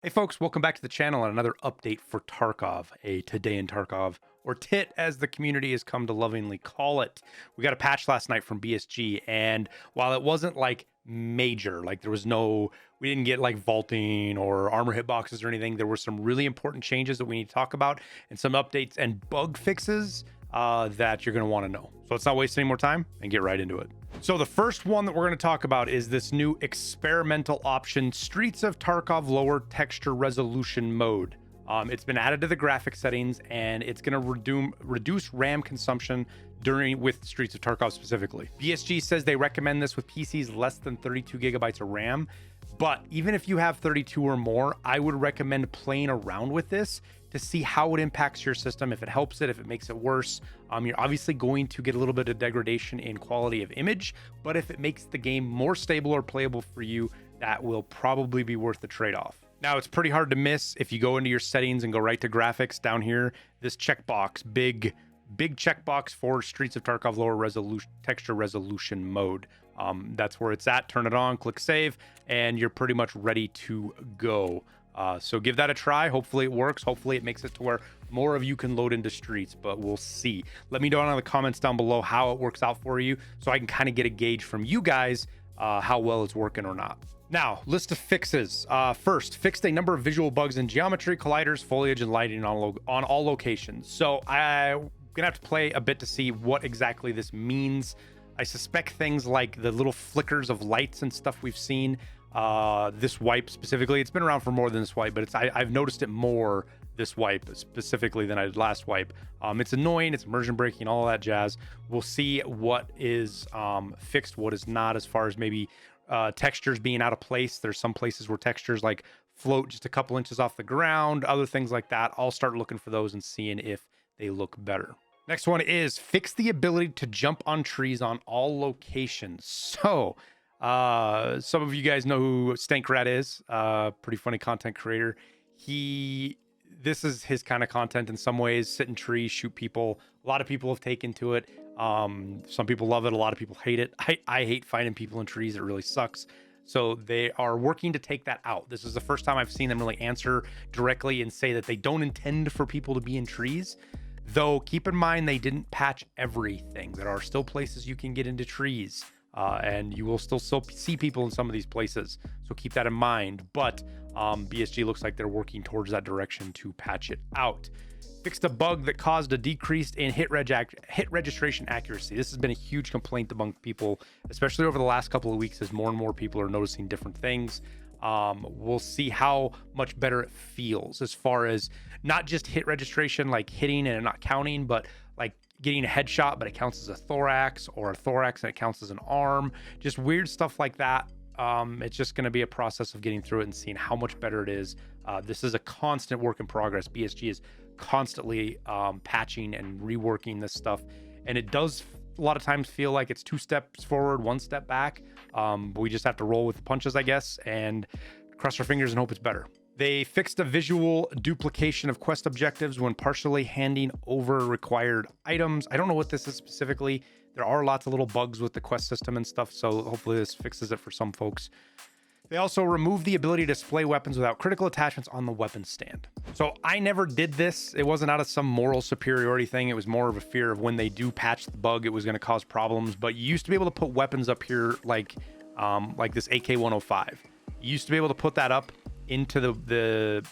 Hey folks, welcome back to the channel and another update for Tarkov, a Today in Tarkov, or TIT as the community has come to lovingly call it. We got a patch last night from BSG, and while it wasn't like major, like we didn't get like vaulting or armor hitboxes or anything, there were some really important changes that we need to talk about and some updates and bug fixes that you're going to want to know. So let's not waste any more time and get right into it. So the first one that we're going to talk about is this new experimental option, Streets of Tarkov Lower Texture Resolution Mode. It's been added to the graphic settings, and it's going to reduce RAM consumption with Streets of Tarkov specifically. BSG says they recommend this with PCs less than 32 gigabytes of RAM, but even if you have 32 or more, I would recommend playing around with this to see how it impacts your system, if it helps it, if it makes it worse. You're obviously going to get a little bit of degradation in quality of image, but if it makes the game more stable or playable for you, that will probably be worth the trade-off. Now, it's pretty hard to miss if you go into your settings and go right to graphics down here, this checkbox, big checkbox for Streets of Tarkov Lower Texture Resolution Mode. That's where it's at. Turn it on, click save, and you're pretty much ready to go. So give that a try. Hopefully it works. Hopefully it makes it to where more of you can load into Streets, but we'll see. Let me know in the comments down below how it works out for you so I can kind of get a gauge from you guys how well it's working or not. Now, list of fixes. First, fixed a number of visual bugs in geometry, colliders, foliage, and lighting on all locations. So I'm gonna have to play a bit to see what exactly this means. I suspect things like the little flickers of lights and stuff we've seen, this wipe specifically, it's been around for more than this wipe, but I've noticed it more this wipe specifically than I did last wipe. It's annoying, it's immersion breaking, all that jazz. We'll see what is fixed, what is not, as far as maybe textures being out of place. There's some places where textures like float just a couple inches off the ground, other things like that. I'll start looking for those and seeing if they look better. Next one is fix the ability to jump on trees on all locations. So some of you guys know who Stankrat is, pretty funny content creator. This is his kind of content in some ways, sit in trees, shoot people. A lot of people have taken to it. Some people love it. A lot of people hate it. I hate finding people in trees. It really sucks. So they are working to take that out. This is the first time I've seen them really answer directly and say that they don't intend for people to be in trees. Though keep in mind, they didn't patch everything. There are still places you can get into trees. And you will still see people in some of these places, so keep that in mind. But BSG looks like they're working towards that direction to patch it out. Fixed a bug that caused a decrease in hit registration accuracy. This has been a huge complaint among people, especially over the last couple of weeks, as more and more people are noticing different things. We'll see how much better it feels, as far as not just hit registration, like hitting and not counting, but like getting a headshot, but it counts as a thorax, or a thorax and it counts as an arm. Just weird stuff like that. It's just going to be a process of getting through it and seeing how much better it is. This is a constant work in progress. BSG is constantly patching and reworking this stuff, and it does a lot of times feel like it's 2 steps forward, 1 step back. But we just have to roll with the punches, I guess, and cross our fingers and hope it's better. They fixed a visual duplication of quest objectives when partially handing over required items. I don't know what this is specifically. There are lots of little bugs with the quest system and stuff, so hopefully this fixes it for some folks. They also removed the ability to display weapons without critical attachments on the weapon stand. So I never did this. It wasn't out of some moral superiority thing. It was more of a fear of when they do patch the bug, it was going to cause problems. But you used to be able to put weapons up here like this AK-105. You used to be able to put that up into the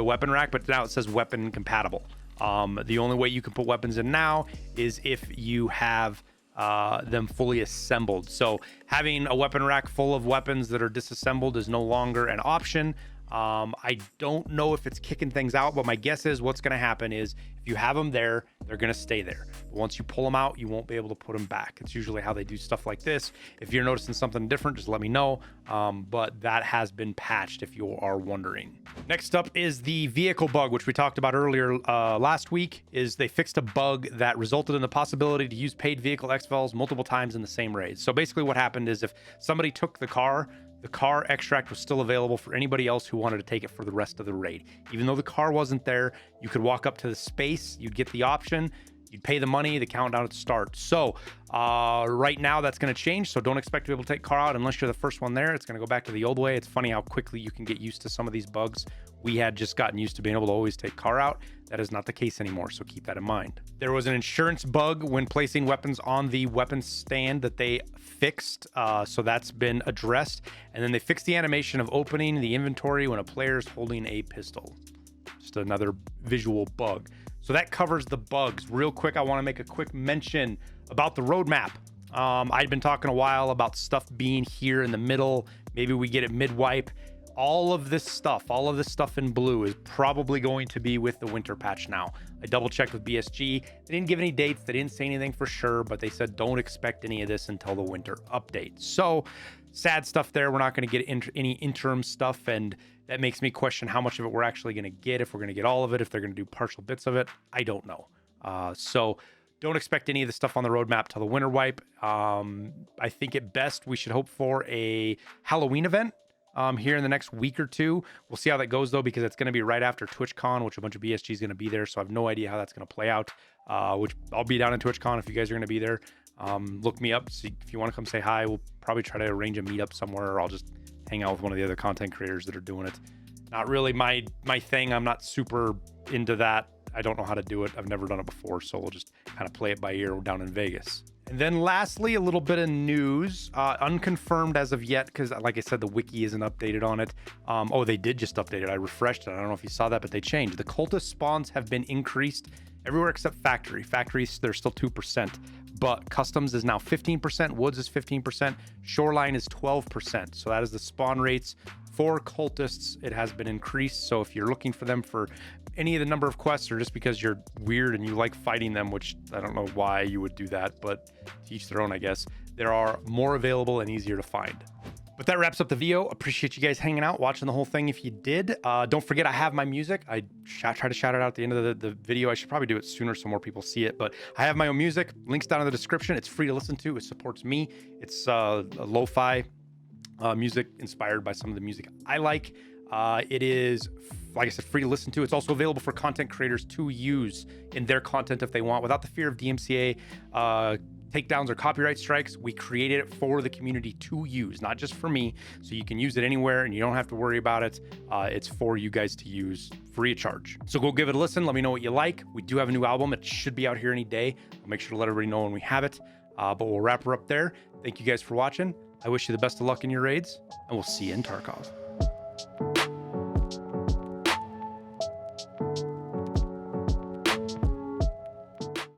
weapon rack, but now it says weapon compatible. The only way you can put weapons in now is if you have them fully assembled. So having a weapon rack full of weapons that are disassembled is no longer an option. I don't know if it's kicking things out, but my guess is what's going to happen is if you have them there, they're going to stay there. But once you pull them out, you won't be able to put them back. It's usually how they do stuff like this. If you're noticing something different, just let me know. But that has been patched if you are wondering. Next up is the vehicle bug, which we talked about earlier last week. Is they fixed a bug that resulted in the possibility to use paid vehicle exfils multiple times in the same raid. So basically what happened is if somebody took the car extract was still available for anybody else who wanted to take it for the rest of the raid. Even though the car wasn't there, you could walk up to the space, you'd get the option, you'd pay the money, the countdown would start. So right now that's going to change. So don't expect to be able to take car out unless you're the first one there. It's going to go back to the old way. It's funny how quickly you can get used to some of these bugs. We had just gotten used to being able to always take car out. That is not the case anymore, so keep that in mind. There was an insurance bug when placing weapons on the weapons stand that they fixed, so that's been addressed. And then they fixed the animation of opening the inventory when a player is holding a pistol. Just another visual bug. So that covers the bugs. Real quick, I want to make a quick mention about the roadmap. I'd been talking a while about stuff being here in the middle. Maybe we get it mid-wipe. All of this stuff in blue is probably going to be with the winter patch now. I double checked with BSG. They didn't give any dates. They didn't say anything for sure, but they said don't expect any of this until the winter update. So sad stuff there. We're not going to get any interim stuff, and that makes me question how much of it we're actually going to get, if we're going to get all of it, if they're going to do partial bits of it. I don't know. So don't expect any of the stuff on the roadmap till the winter wipe. I think at best we should hope for a Halloween event here in the next week or two. We'll see how that goes though, because it's going to be right after TwitchCon, which a bunch of BSG is going to be there. So I have no idea how that's going to play out, which I'll be down in TwitchCon if you guys are going to be there. Look me up. See if you want to come say hi. We'll probably try to arrange a meetup somewhere, or I'll just hang out with one of the other content creators that are doing it. Not really my thing. I'm not super into that. I don't know how to do it. I've never done it before. So we'll just kind of play it by ear down in Vegas. And then lastly, a little bit of news, unconfirmed as of yet, because like I said, the wiki isn't updated on it. Oh, they did just update it. I refreshed it. I don't know if you saw that, but they changed. The cultist spawns have been increased everywhere except factory. Factories, they're still 2%, but customs is now 15%, woods is 15%, shoreline is 12%. So that is the spawn rates for cultists. It has been increased. So if you're looking for them for any of the number of quests, or just because you're weird and you like fighting them, which I don't know why you would do that, but to each their own, I guess, there are more available and easier to find. But that wraps up the video. Appreciate you guys hanging out, watching the whole thing if you did. Don't forget, I have my music. I try to shout it out at the end of the video. I should probably do it sooner so more people see it, but I have my own music. Links down in the description. It's free to listen to. It supports me. It's a lo-fi music inspired by some of the music I like. It is, like I said, free to listen to. It's also available for content creators to use in their content if they want, without the fear of DMCA takedowns or copyright strikes. We created it for the community to use, not just for me. So you can use it anywhere and you don't have to worry about it. It's for you guys to use free of charge. So go give it a listen. Let me know what you like. We do have a new album. It should be out here any day. I'll make sure to let everybody know when we have it. But we'll wrap her up there. Thank you guys for watching. I wish you the best of luck in your raids, and we'll see you in Tarkov.